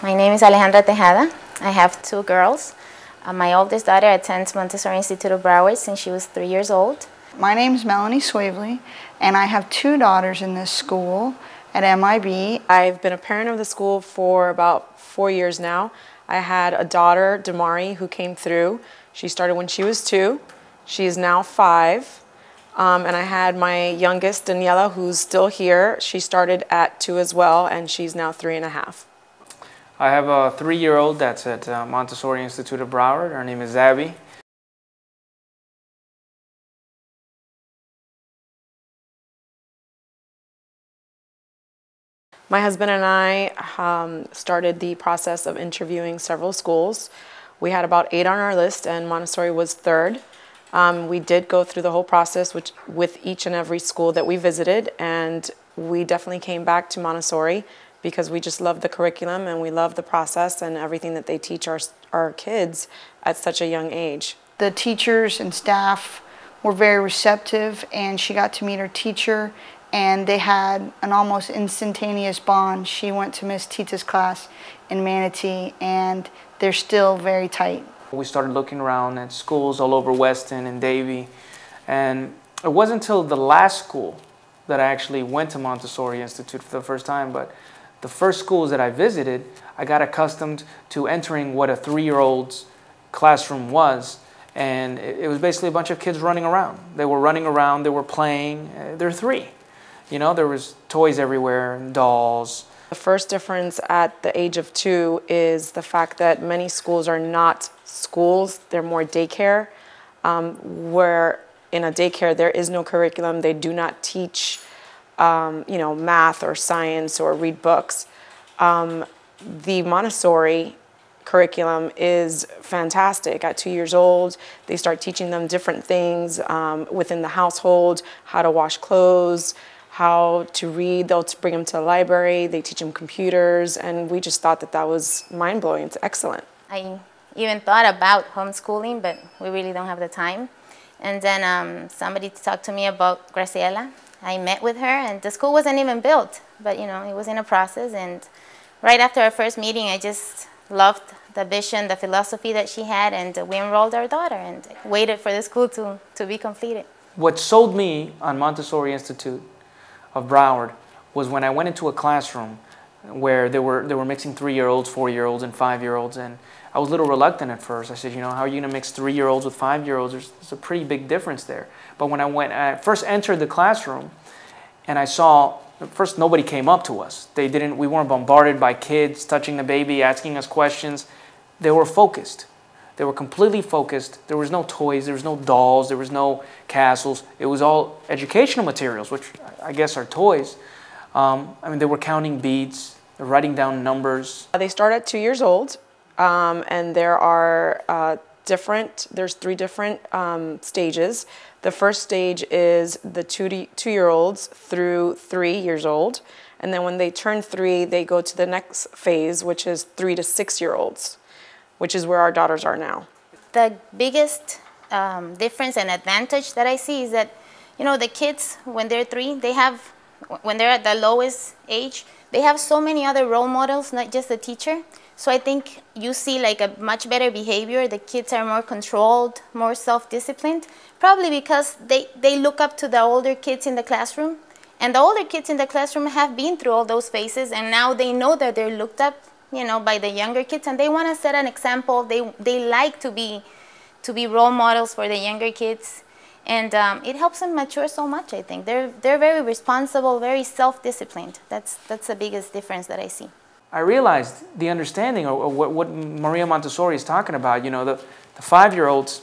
My name is Alejandra Tejada. I have two girls. My oldest daughter attends Montessori Institute of Broward since she was 3 years old. My name is Melanie Swavely, and I have two daughters in this school at MIB. I've been a parent of the school for about 4 years now. I had a daughter, Damari, who came through. She started when she was 2. She is now 5. And I had my youngest, Daniela, who's still here. She started at 2 as well, and she's now 3.5. I have a 3-year-old that's at Montessori Institute of Broward. Her name is Abby. My husband and I started the process of interviewing several schools. We had about 8 on our list, and Montessori was 3rd. We did go through the whole process with each and every school that we visited, and we definitely came back to Montessori because we just love the curriculum and we love the process and everything that they teach our kids at such a young age. The teachers and staff were very receptive, and she got to meet her teacher, and they had an almost instantaneous bond. She went to Miss Tita's class in Manatee, and they're still very tight. We started looking around at schools all over Weston and Davie, and it wasn't until the last school that I actually went to Montessori Institute for the first time, but the first schools that I visited, I got accustomed to entering what a 3-year-old's classroom was, and it was basically a bunch of kids running around. They were running around, they were playing. They're 3. You know, there was toys everywhere and dolls. The first difference at the age of 2 is the fact that many schools are not schools, they're more daycare, where in a daycare there is no curriculum. They do not teach math or science or read books. The Montessori curriculum is fantastic. At 2 years old, they start teaching them different things within the household, how to wash clothes, how to read. They'll bring them to the library, they teach them computers, and we just thought that that was mind-blowing. It's excellent. I even thought about homeschooling, but we really don't have the time. And then somebody talked to me about Graciela. I met with her, and the school wasn't even built, but it was in a process. And right after our first meeting, I just loved the vision, the philosophy that she had, and we enrolled our daughter and waited for the school to be completed. What sold me on Montessori Institute of Broward was when I went into a classroom where they were mixing 3-year-olds, 4-year-olds, and 5-year-olds, and I was a little reluctant at first. I said, how are you going to mix 3-year-olds with 5-year-olds? There's a pretty big difference there. But when I first entered the classroom, and I saw, first nobody came up to us. We weren't bombarded by kids touching the baby, asking us questions. They were focused. They were completely focused. There was no toys, there was no dolls, there was no castles. It was all educational materials, which I guess are toys. They were counting beads, writing down numbers. They start at 2 years old, and there are there's 3 different stages. The first stage is the 2-year-olds through 3 years old, and then when they turn 3, they go to the next phase, which is 3 to 6-year-olds, which is where our daughters are now. The biggest difference and advantage that I see is that, the kids, when they're 3, when they're at the lowest age, they have so many other role models, not just the teacher. So I think you see like a much better behavior. The kids are more controlled, more self-disciplined, probably because they look up to the older kids in the classroom. And the older kids in the classroom have been through all those phases, and now they know that they're looked up, by the younger kids, and they want to set an example. They like to be role models for the younger kids. And it helps them mature so much, I think. They're very responsible, very self-disciplined. That's the biggest difference that I see. I realized the understanding of what Maria Montessori is talking about. The 5-year-olds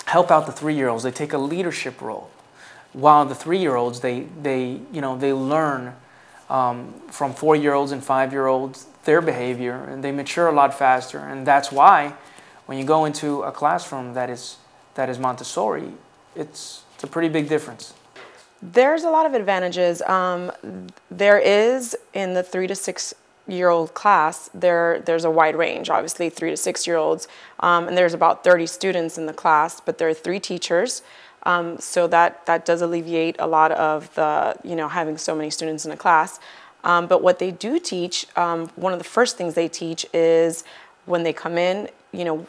help out the 3-year-olds. They take a leadership role, while the 3-year-olds they learn from 4-year-olds and 5-year-olds their behavior, and they mature a lot faster. And that's why when you go into a classroom that is Montessori, it's a pretty big difference. There's a lot of advantages. There is in the 3 to 6-year-old class, there's a wide range, obviously 3 to 6-year-olds, and there's about 30 students in the class, but there are 3 teachers, so that does alleviate a lot of the, having so many students in a class. But what they do teach, one of the first things they teach is when they come in,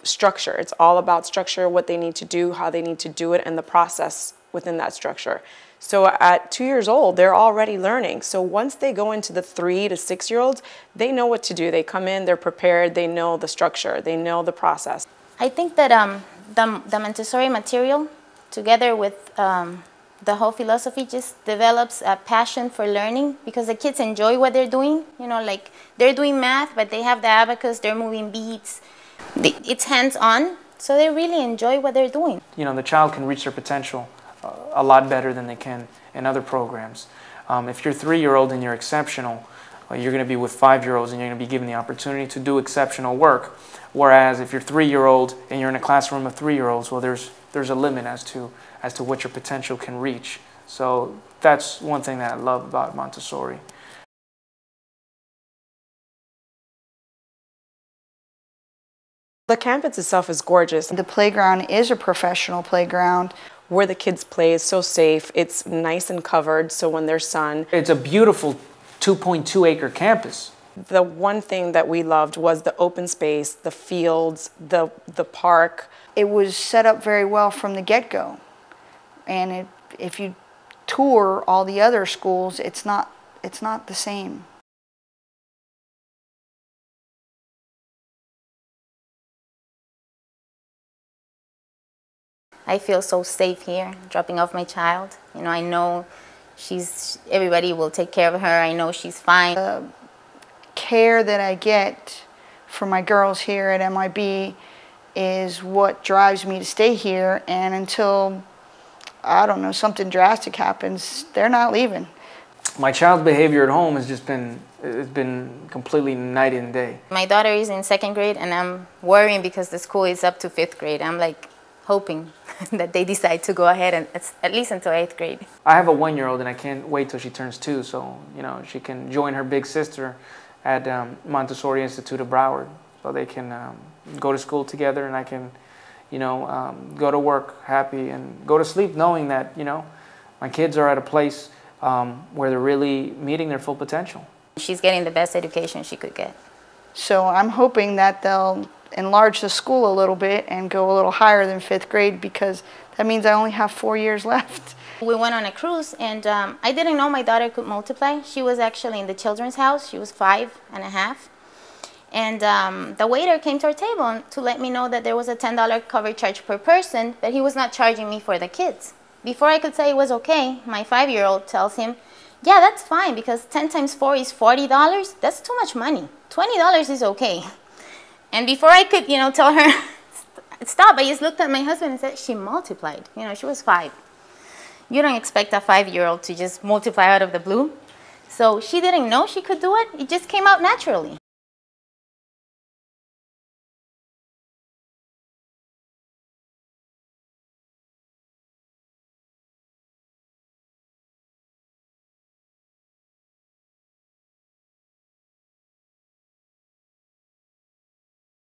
structure. It's all about structure, what they need to do, how they need to do it, and the process within that structure. So at 2 years old, they're already learning. So once they go into the 3 to 6 year olds, they know what to do. They come in, they're prepared, they know the structure, they know the process. I think that the Montessori material, together with the whole philosophy, just develops a passion for learning, because the kids enjoy what they're doing. Like they're doing math, but they have the abacus, they're moving beads. It's hands-on, so they really enjoy what they're doing. The child can reach their potential a lot better than they can in other programs. If you're 3-year-old and you're exceptional, you're going to be with 5-year-olds and you're going to be given the opportunity to do exceptional work. Whereas if you're 3-year-old and you're in a classroom of 3-year-olds, well, there's a limit as to what your potential can reach. So that's one thing that I love about Montessori. The campus itself is gorgeous. The playground is a professional playground. Where the kids play is so safe. It's nice and covered, so when there's sun. It's a beautiful 2.2-acre campus. The one thing that we loved was the open space, the fields, the park. It was set up very well from the get-go. And if you tour all the other schools, it's not the same. I feel so safe here, dropping off my child. I know everybody will take care of her. I know she's fine. The care that I get for my girls here at MIB is what drives me to stay here, and until, I don't know, something drastic happens, they're not leaving. My child's behavior at home has just been completely night and day. My daughter is in 2nd grade, and I'm worrying because the school is up to 5th grade. I'm like hoping that they decide to go ahead and at least until 8th grade. I have a 1-year-old and I can't wait till she turns 2, so she can join her big sister at Montessori Institute of Broward, so they can go to school together, and I can go to work happy and go to sleep knowing that my kids are at a place where they're really meeting their full potential. She's getting the best education she could get. So I'm hoping that they'll enlarge the school a little bit and go a little higher than 5th grade, because that means I only have 4 years left. We went on a cruise, and I didn't know my daughter could multiply. She was actually in the children's house. She was 5 and a half. And the waiter came to our table to let me know that there was a $10 cover charge per person, but he was not charging me for the kids. Before I could say it was okay, my 5-year-old tells him, yeah, that's fine, because 10 times 4 is $40. That's too much money. $20 is okay. And before I could, tell her, stop, I just looked at my husband and said, she multiplied. She was 5. You don't expect a 5-year-old to just multiply out of the blue. So she didn't know she could do it. It just came out naturally.